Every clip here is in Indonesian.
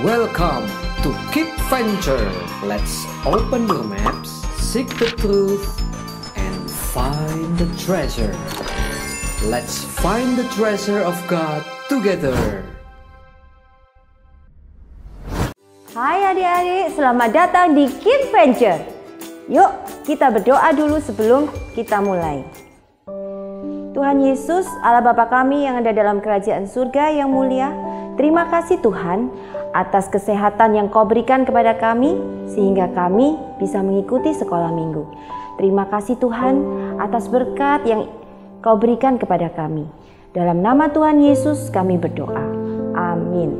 Welcome to Keep Venture. Let's open your maps, seek the truth, and find the treasure. Let's find the treasure of God together. Hai adik-adik, selamat datang di Keep Venture. Yuk, kita berdoa dulu sebelum kita mulai. Tuhan Yesus, Allah Bapa kami yang ada dalam kerajaan surga yang mulia, terima kasih Tuhan atas kesehatan yang Kau berikan kepada kami sehingga kami bisa mengikuti sekolah minggu. Terima kasih Tuhan atas berkat yang Kau berikan kepada kami. Dalam nama Tuhan Yesus kami berdoa. Amin.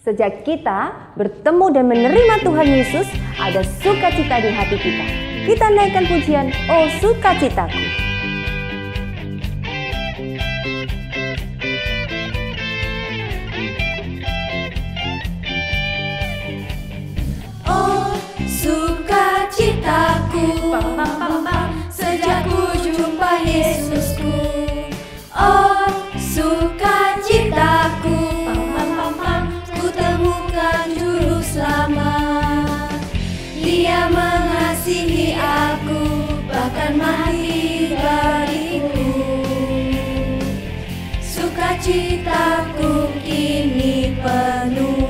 Sejak kita bertemu dan menerima Tuhan Yesus, ada sukacita di hati kita. Kita naikkan pujian, "Oh sukacitaku." Sukacitaku, sejak ku jumpa Yesusku. Oh sukacitaku, ku temukan Juru Selamat. Dia mengasihi aku, bahkan mati bagiku. Sukacitaku kini penuh.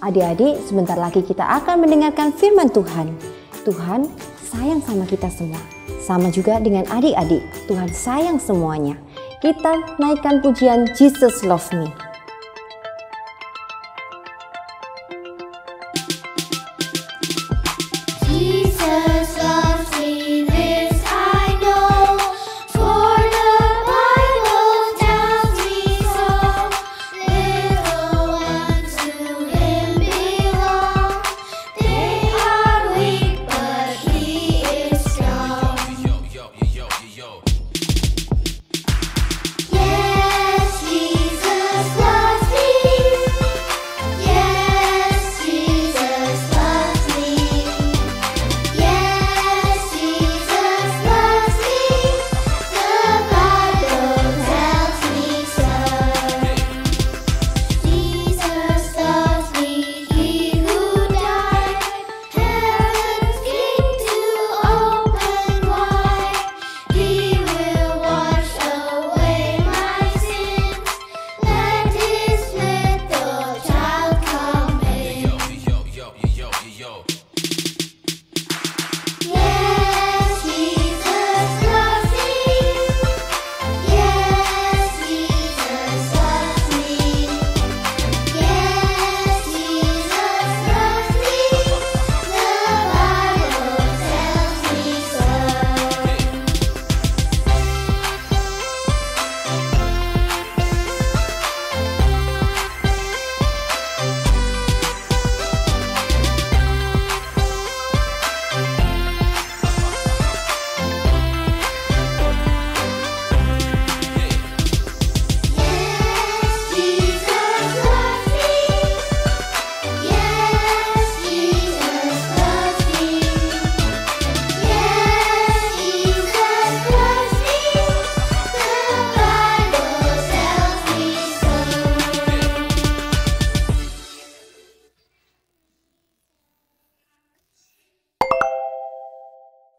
Adik-adik, sebentar lagi kita akan mendengarkan firman Tuhan. Tuhan sayang sama kita semua. Sama juga dengan adik-adik, Tuhan sayang semuanya. Kita naikkan pujian Jesus Love Me. Yes, Jesus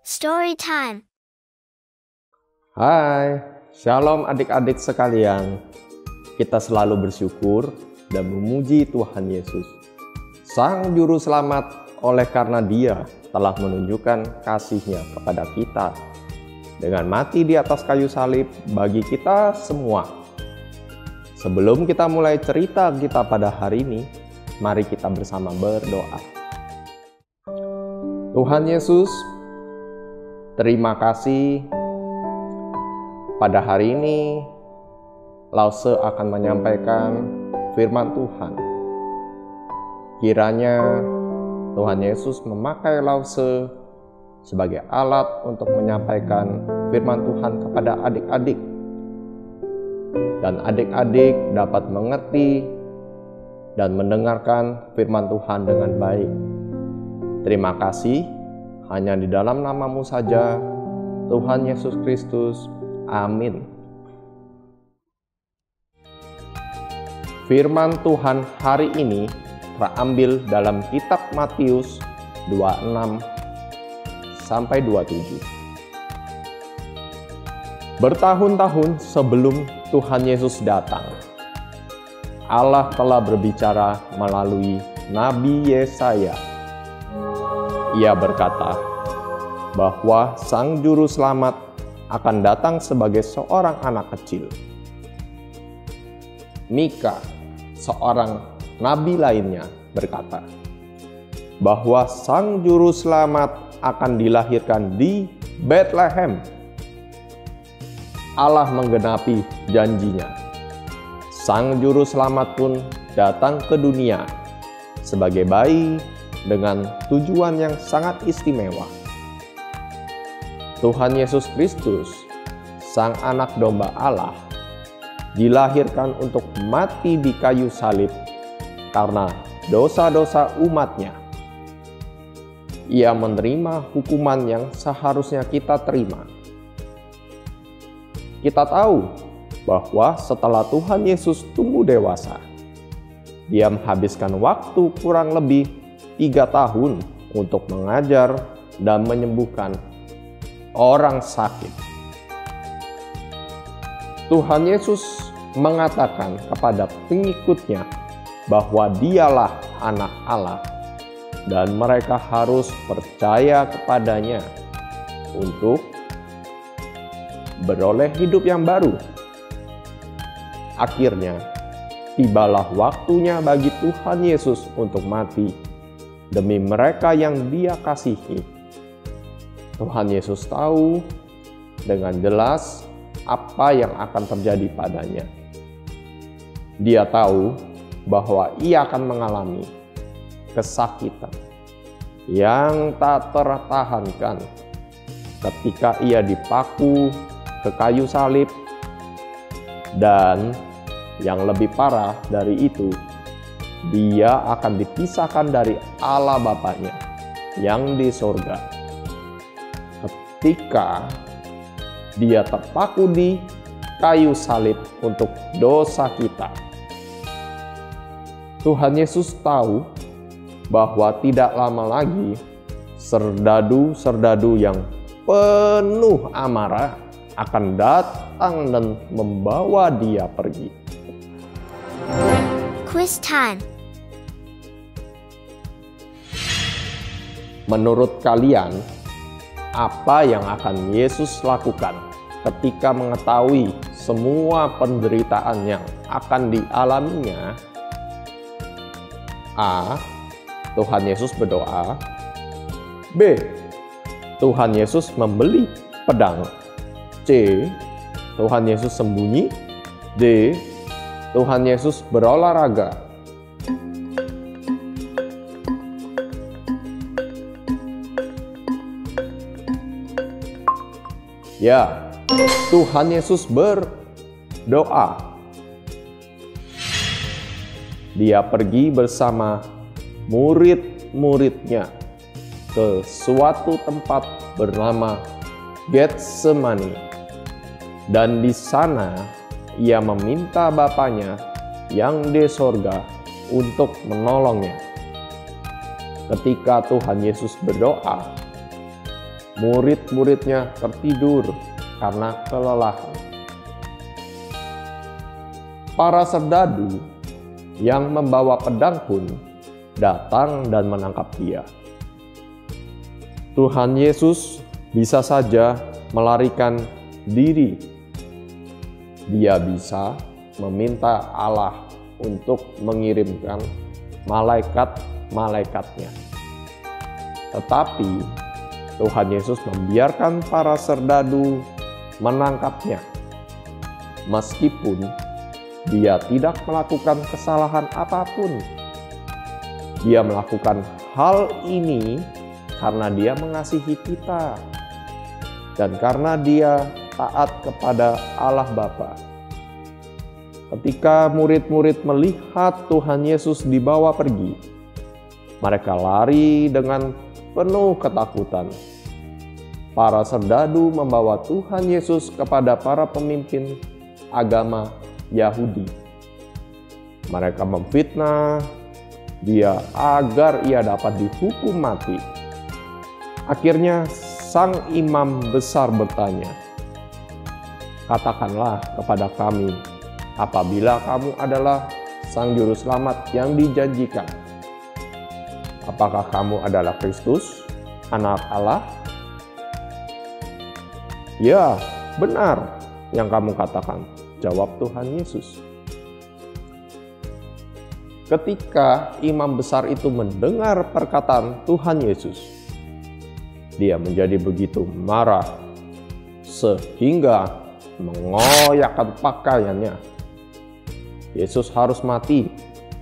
Story time. Hai, shalom adik-adik sekalian. Kita selalu bersyukur dan memuji Tuhan Yesus, Sang Juru Selamat, oleh karena Dia telah menunjukkan kasih-Nya kepada kita dengan mati di atas kayu salib bagi kita semua. Sebelum kita mulai cerita kita pada hari ini, mari kita bersama berdoa. Tuhan Yesus, terima kasih. Pada hari ini, Lause akan menyampaikan firman Tuhan. Kiranya Tuhan Yesus memakai Lause sebagai alat untuk menyampaikan firman Tuhan kepada adik-adik. Dan adik-adik dapat mengerti dan mendengarkan firman Tuhan dengan baik. Terima kasih, hanya di dalam nama-Mu saja, Tuhan Yesus Kristus. Amin. Firman Tuhan hari ini terambil dalam kitab Matius 26 sampai 27. Bertahun-tahun sebelum Tuhan Yesus datang, Allah telah berbicara melalui Nabi Yesaya. Ia berkata bahwa Sang Juru Selamat akan datang sebagai seorang anak kecil. Mika, seorang nabi lainnya, berkata bahwa Sang Juru Selamat akan dilahirkan di Bethlehem. Allah menggenapi janjinya. Sang Juru Selamat pun datang ke dunia sebagai bayi dengan tujuan yang sangat istimewa. Tuhan Yesus Kristus, Sang Anak Domba Allah, dilahirkan untuk mati di kayu salib karena dosa-dosa umat-Nya. Ia menerima hukuman yang seharusnya kita terima. Kita tahu bahwa setelah Tuhan Yesus tumbuh dewasa, Dia menghabiskan waktu kurang lebih 3 tahun untuk mengajar dan menyembuhkan orang sakit. Tuhan Yesus mengatakan kepada pengikutnya bahwa Dialah Anak Allah dan mereka harus percaya kepadanya untuk beroleh hidup yang baru. Akhirnya, tibalah waktunya bagi Tuhan Yesus untuk mati demi mereka yang Dia kasihi. Tuhan Yesus tahu dengan jelas apa yang akan terjadi padanya. Dia tahu bahwa Ia akan mengalami kesakitan yang tak tertahankan ketika Ia dipaku ke kayu salib, dan yang lebih parah dari itu, Dia akan dipisahkan dari Allah Bapa-Nya yang di sorga. Ketika Dia terpaku di kayu salib untuk dosa kita, Tuhan Yesus tahu bahwa tidak lama lagi serdadu-serdadu yang penuh amarah akan datang dan membawa Dia pergi. Quiz time. Menurut kalian, apa yang akan Yesus lakukan ketika mengetahui semua penderitaan yang akan dialaminya? A. Tuhan Yesus berdoa. B. Tuhan Yesus membeli pedang. C. Tuhan Yesus sembunyi. D. Tuhan Yesus berolahraga. Ya, Tuhan Yesus berdoa. Dia pergi bersama murid-muridnya ke suatu tempat bernama Getsemani. Dan di sana Ia meminta Bapanya yang di sorga untuk menolongnya. Ketika Tuhan Yesus berdoa, murid-muridnya tertidur karena kelelahan. Para serdadu yang membawa pedang pun datang dan menangkap dia. Tuhan Yesus bisa saja melarikan diri. Dia bisa meminta Allah untuk mengirimkan malaikat-malaikatnya. Tetapi Tuhan Yesus membiarkan para serdadu menangkapnya. Meskipun dia tidak melakukan kesalahan apapun. Dia melakukan hal ini karena dia mengasihi kita. Dan karena dia taat kepada Allah Bapa. Ketika murid-murid melihat Tuhan Yesus dibawa pergi, mereka lari dengan penuh ketakutan. Para serdadu membawa Tuhan Yesus kepada para pemimpin agama Yahudi. Mereka memfitnah dia agar ia dapat dihukum mati. Akhirnya sang imam besar bertanya, "Katakanlah kepada kami, apabila kamu adalah sang juru selamat yang dijanjikan. Apakah kamu adalah Kristus, anak Allah?" "Ya, benar yang kamu katakan," jawab Tuhan Yesus. Ketika imam besar itu mendengar perkataan Tuhan Yesus, dia menjadi begitu marah sehingga mengoyakkan pakaiannya. Yesus harus mati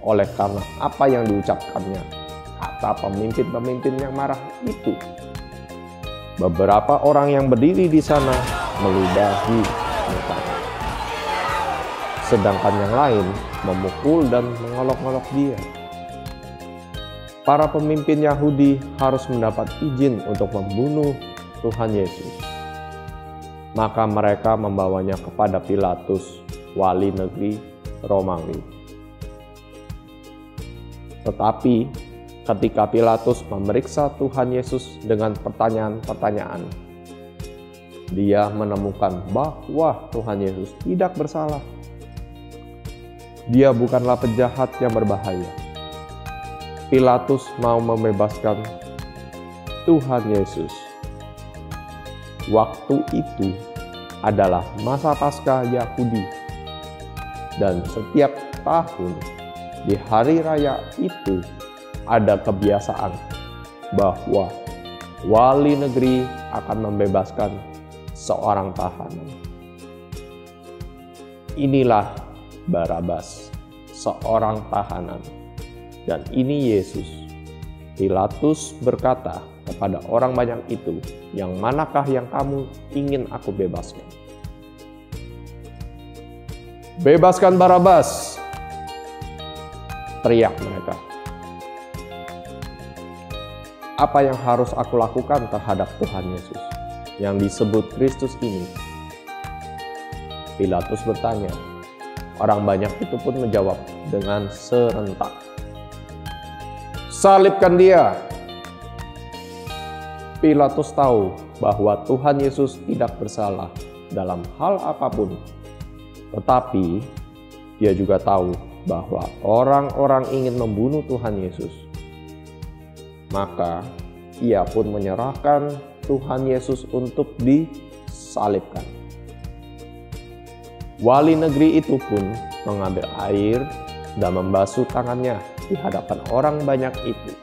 oleh karena apa yang diucapkannya, kata pemimpin-pemimpin yang marah itu. Beberapa orang yang berdiri di sana meludahi mukanya, sedangkan yang lain memukul dan mengolok-olok dia. Para pemimpin Yahudi harus mendapat izin untuk membunuh Tuhan Yesus. Maka mereka membawanya kepada Pilatus, wali negeri Romawi. Tetapi ketika Pilatus memeriksa Tuhan Yesus dengan pertanyaan-pertanyaan, dia menemukan bahwa Tuhan Yesus tidak bersalah. Dia bukanlah penjahat yang berbahaya. Pilatus mau membebaskan Tuhan Yesus. Waktu itu adalah masa Paskah Yahudi. Dan setiap tahun di hari raya itu ada kebiasaan bahwa wali negeri akan membebaskan seorang tahanan. Inilah Barabas, seorang tahanan, dan ini Yesus. Pilatus berkata kepada orang banyak itu, "Yang manakah yang kamu ingin aku bebaskan?" "Bebaskan Barabas!" teriak mereka. Apa yang harus aku lakukan terhadap Tuhan Yesus yang disebut Kristus ini? Pilatus bertanya. Orang banyak itu pun menjawab dengan serentak, "Salibkan dia!" Pilatus tahu bahwa Tuhan Yesus tidak bersalah dalam hal apapun. Tetapi dia juga tahu bahwa orang-orang ingin membunuh Tuhan Yesus. Maka ia pun menyerahkan Tuhan Yesus untuk disalibkan. Wali negeri itu pun mengambil air dan membasuh tangannya di hadapan orang banyak itu.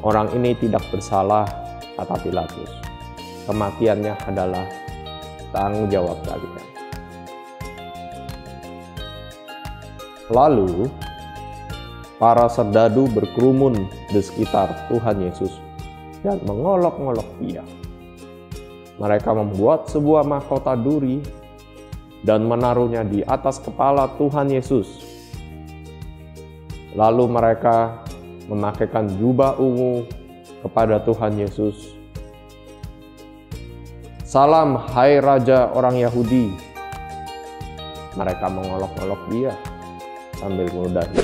"Orang ini tidak bersalah," kata Pilatus. "Kematiannya adalah tanggung jawab kalian." Lalu para serdadu berkerumun di sekitar Tuhan Yesus dan mengolok-olok dia. Mereka membuat sebuah mahkota duri dan menaruhnya di atas kepala Tuhan Yesus. Lalu mereka memakaikan jubah ungu kepada Tuhan Yesus. "Salam, hai Raja orang Yahudi." Mereka mengolok-olok dia sambil meludahi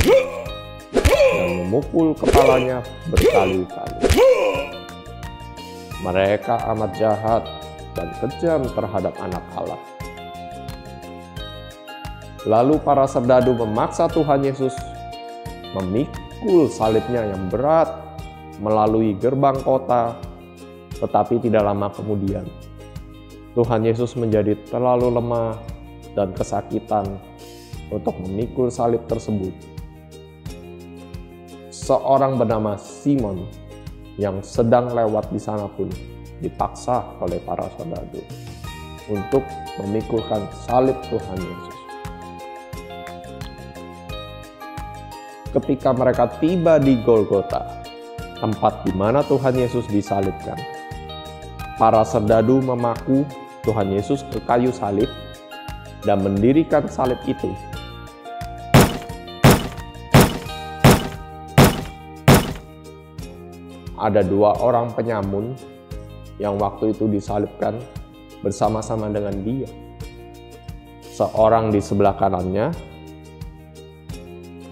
dan memukul kepalanya berkali-kali. Mereka amat jahat dan kejam terhadap anak Allah. Lalu para serdadu memaksa Tuhan Yesus memikul salibnya yang berat melalui gerbang kota, tetapi tidak lama kemudian Tuhan Yesus menjadi terlalu lemah dan kesakitan untuk memikul salib tersebut. Seorang bernama Simon yang sedang lewat di sana pun dipaksa oleh para serdadu untuk memikulkan salib Tuhan Yesus. Ketika mereka tiba di Golgota, tempat di mana Tuhan Yesus disalibkan, para serdadu memaku Tuhan Yesus ke kayu salib dan mendirikan salib itu. Ada 2 orang penyamun yang waktu itu disalibkan bersama-sama dengan dia. Seorang di sebelah kanannya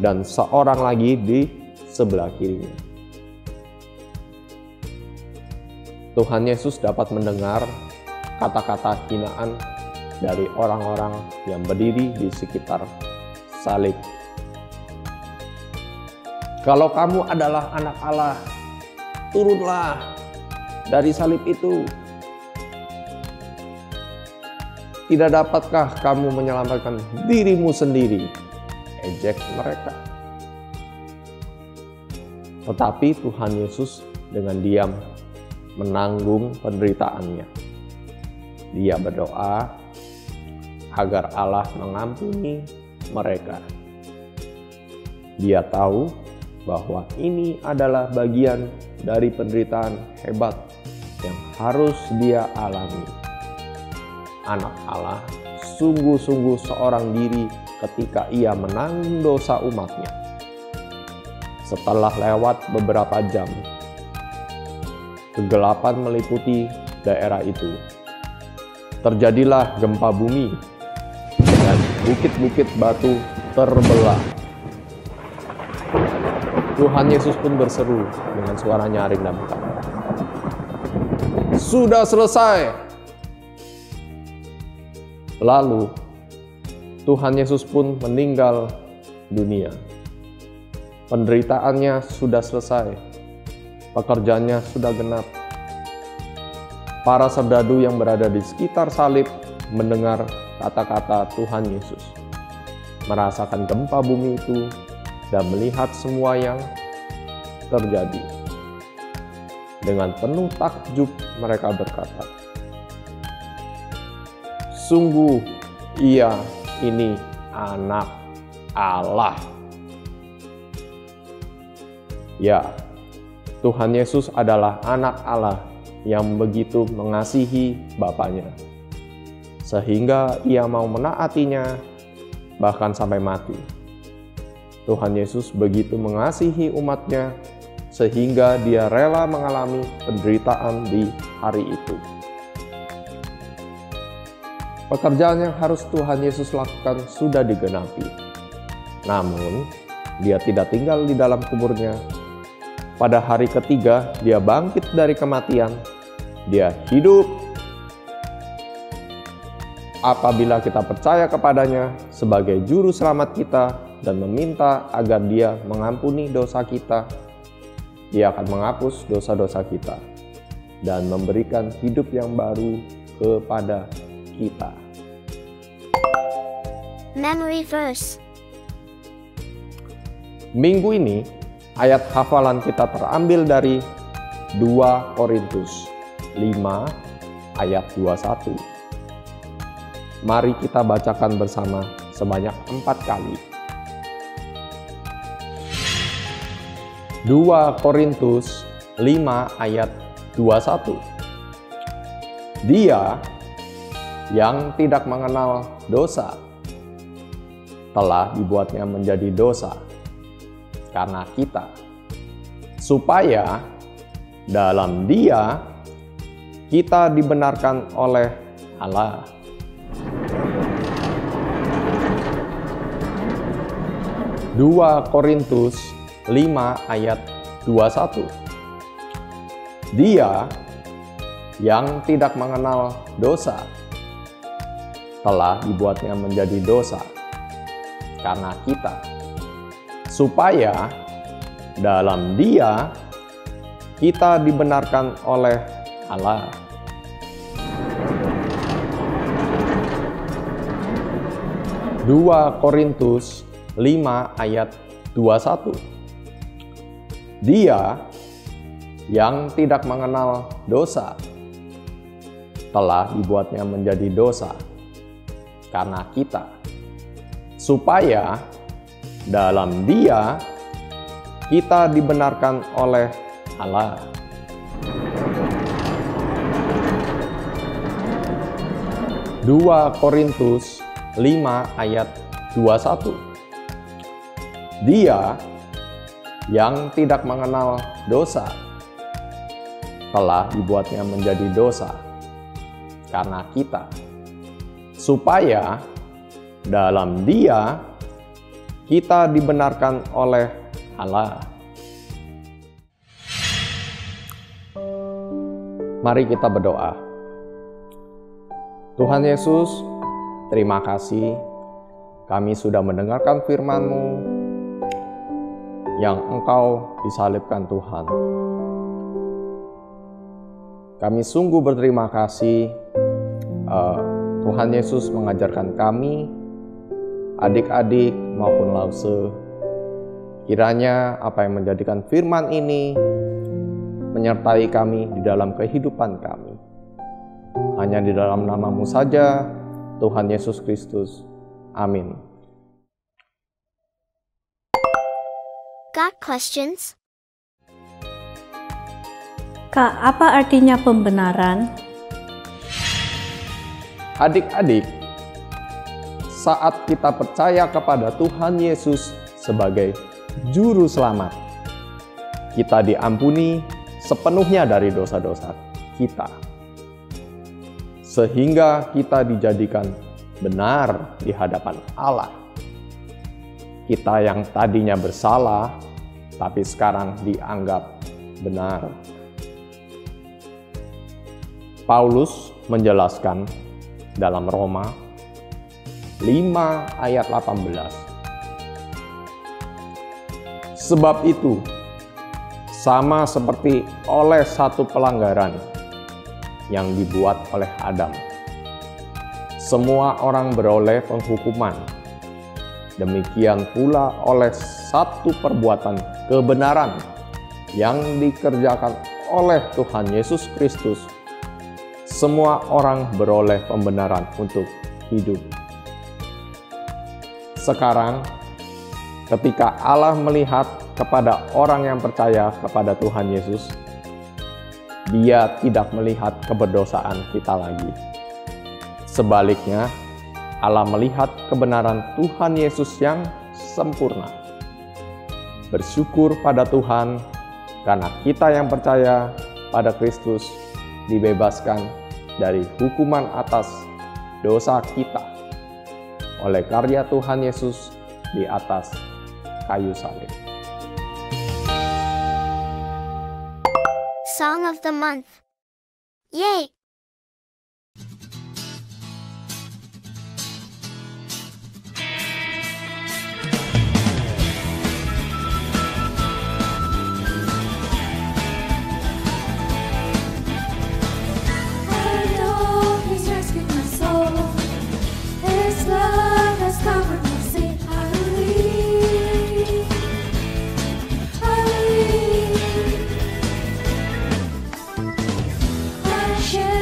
dan seorang lagi di sebelah kirinya. Tuhan Yesus dapat mendengar kata-kata hinaan dari orang-orang yang berdiri di sekitar salib. Kalau kamu adalah anak Allah, turunlah dari salib itu. Tidak dapatkah kamu menyelamatkan dirimu sendiri? Ejek mereka. Tetapi Tuhan Yesus dengan diam menanggung penderitaannya. Dia berdoa agar Allah mengampuni mereka. Dia tahu bahwa ini adalah bagian dari penderitaan hebat yang harus dia alami. Anak Allah sungguh-sungguh seorang diri ketika ia menanggung dosa umatnya. Setelah lewat beberapa jam, kegelapan meliputi daerah itu. Terjadilah gempa bumi dan bukit-bukit batu terbelah. Tuhan Yesus pun berseru dengan suara nyaring dan berkata, "Sudah selesai." Lalu Tuhan Yesus pun meninggal dunia. Penderitaannya sudah selesai. Pekerjaannya sudah genap. Para serdadu yang berada di sekitar salib mendengar kata-kata Tuhan Yesus, merasakan gempa bumi itu, dan melihat semua yang terjadi. Dengan penuh takjub mereka berkata, "Sungguh ia ini anak Allah." Ya, Tuhan Yesus adalah anak Allah yang begitu mengasihi Bapanya, sehingga ia mau menaatinya bahkan sampai mati. Tuhan Yesus begitu mengasihi umatnya sehingga dia rela mengalami penderitaan di hari itu. Pekerjaan yang harus Tuhan Yesus lakukan sudah digenapi. Namun, dia tidak tinggal di dalam kuburnya. Pada hari ketiga, dia bangkit dari kematian. Dia hidup. Apabila kita percaya kepadanya sebagai juru selamat kita dan meminta agar dia mengampuni dosa kita, dia akan menghapus dosa-dosa kita dan memberikan hidup yang baru kepada kita. Memory verse. Minggu ini ayat hafalan kita terambil dari 2 Korintus 5 ayat 21. Mari kita bacakan bersama sebanyak 4 kali. 2 Korintus 5 ayat 21. Dia yang tidak mengenal dosa telah dibuatnya menjadi dosa karena kita, supaya dalam Dia kita dibenarkan oleh Allah. Dua Korintus 5 ayat 21. Dia yang tidak mengenal dosa telah dibuatnya menjadi dosa karena kita, supaya dalam Dia kita dibenarkan oleh Allah. Dua Korintus 5 ayat 21. Dia yang tidak mengenal dosa telah dibuatnya menjadi dosa karena kita, supaya dalam Dia kita dibenarkan oleh Allah. Dua Korintus 5 ayat 21. Dia yang tidak mengenal dosa telah dibuatnya menjadi dosa karena kita, supaya dalam Dia kita dibenarkan oleh Allah. Mari kita berdoa. Tuhan Yesus, terima kasih kami sudah mendengarkan firman-Mu yang Engkau disalibkan Tuhan. Kami sungguh berterima kasih Tuhan Yesus mengajarkan kami, adik-adik maupun lause, kiranya apa yang menjadikan firman ini menyertai kami di dalam kehidupan kami. Hanya di dalam nama-Mu saja, Tuhan Yesus Kristus. Amin. Got questions? Kak, apa artinya pembenaran? Adik-adik, saat kita percaya kepada Tuhan Yesus sebagai Juru Selamat, kita diampuni sepenuhnya dari dosa-dosa kita, sehingga kita dijadikan benar di hadapan Allah. Kita yang tadinya bersalah, tapi sekarang dianggap benar. Paulus menjelaskan dalam Roma 5 ayat 18. Sebab itu, sama seperti oleh satu pelanggaran yang dibuat oleh Adam, semua orang beroleh penghukuman. Demikian pula oleh satu perbuatan kebenaran yang dikerjakan oleh Tuhan Yesus Kristus, semua orang beroleh pembenaran untuk hidup. Sekarang, ketika Allah melihat kepada orang yang percaya kepada Tuhan Yesus, Dia tidak melihat keberdosaan kita lagi. Sebaliknya, Allah melihat kebenaran Tuhan Yesus yang sempurna. Bersyukur pada Tuhan karena kita yang percaya pada Kristus dibebaskan dari hukuman atas dosa kita oleh karya Tuhan Yesus di atas kayu salib. Song of the month. Yay! Share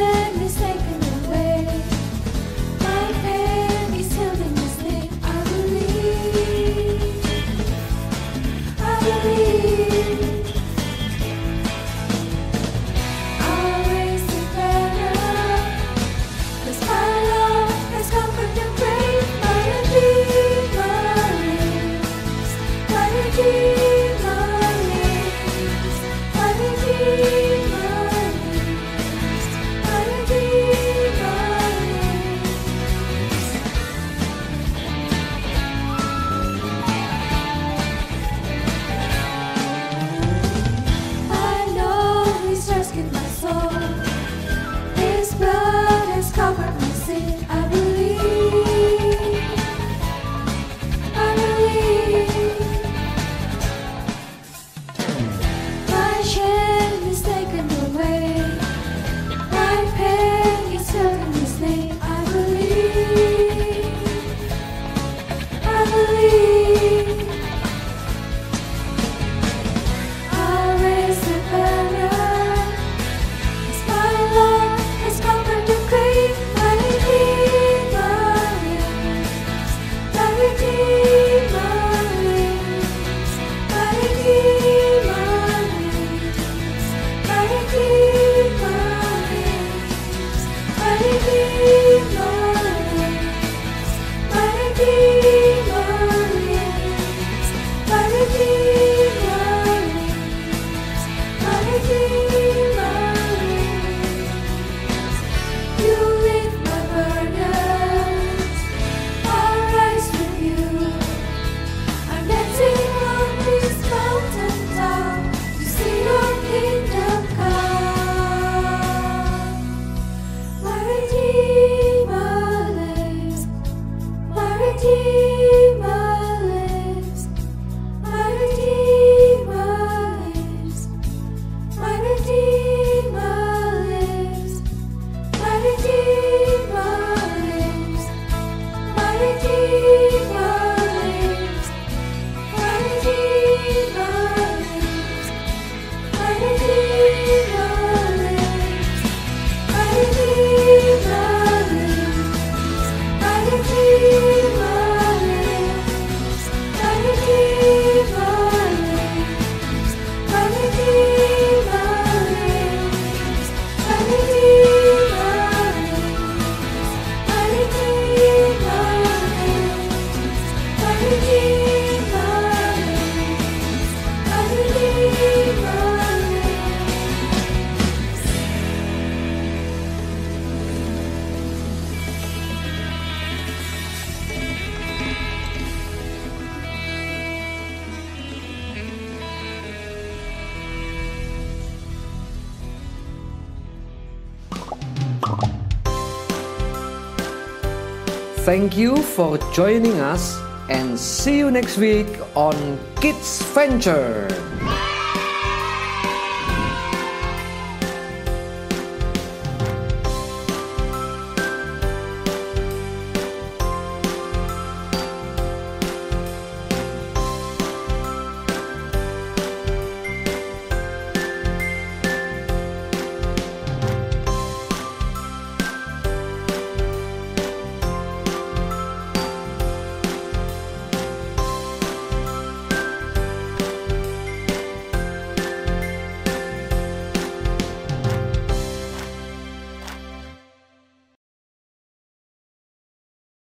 Thank you for joining us and see you next week on Kids Venture.